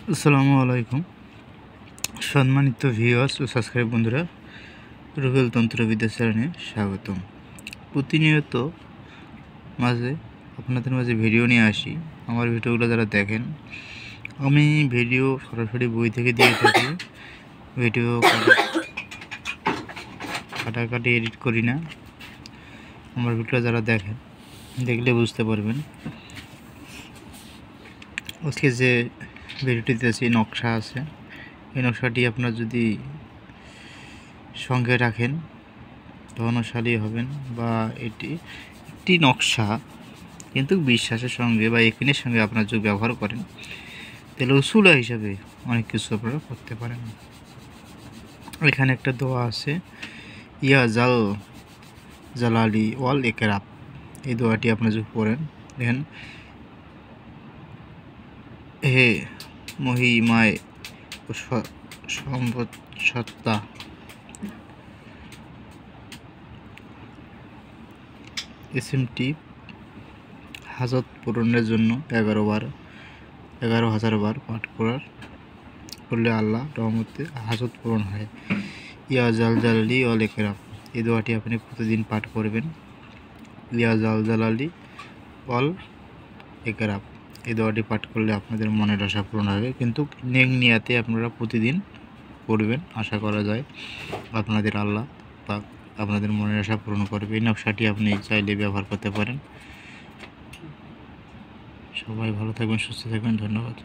আসসালামু আলাইকুম সম্মানিত ভিউয়ার্স ও সাবস্ক্রাইব বন্ধুরা, রুবেল তন্ত্রবিদ্যা চ্যানেলে স্বাগতম। প্রতিনিয়ত আপনাদের মাঝে ভিডিও নিয়ে আসি। আমার ভিডিওগুলো যারা দেখেন, আমি ভিডিও সরাসরি বই থেকে দিয়ে থাকি। ভিডিও কাটাকাটি এডিট করি না। আমার ভিডিও যারা দেখেন, দেখলে বুঝতে পারবেন। আজকে যে ভিডিওটিতে আছে নকশা আছে, এই নকশাটি আপনার যদি সঙ্গে রাখেন ধনশালী হবেন। বা এটি একটি নকশা, কিন্তু বিশ্বাসের সঙ্গে বা একিনের সঙ্গে আপনার যদি ব্যবহার করেন, তাহলে উসুলা হিসাবে অনেক কিছু আপনারা করতে পারেন। এখানে একটা দোয়া আছে, ইয়া জাল জালালি ওয়াল একরাম। এই দোয়াটি আপনারা যদি পড়েন, দেখেন, হে মহিমায় ও সম্পদ সত্তা, এসএমটি হাজত পূরণের জন্য 11,000 বার পাঠ করলে আল্লাহ রহমতে হাজত পূরণ হয়। ইয়া জাল জালালি ওয়াল একরাম, এই দোয়াটি আপনি প্রতিদিন পাঠ করবেন। ইয়া জাল জালালি ওয়াল একরাম, এই দোয়াটি পাঠ করলে আপনাদের মনের আশা পূরণ হবে। কিন্তু নেক নিয়াতে আপনারা প্রতিদিন পড়বেন, আশা করা যায় আপনাদের আল্লাহ পাক আপনাদের মনের আশা পূরণ করবে। এই নকশাটি আপনি চাইলে ব্যবহার করতে পারেন। সবাই ভালো থাকবেন, সুস্থ থাকবেন। ধন্যবাদ।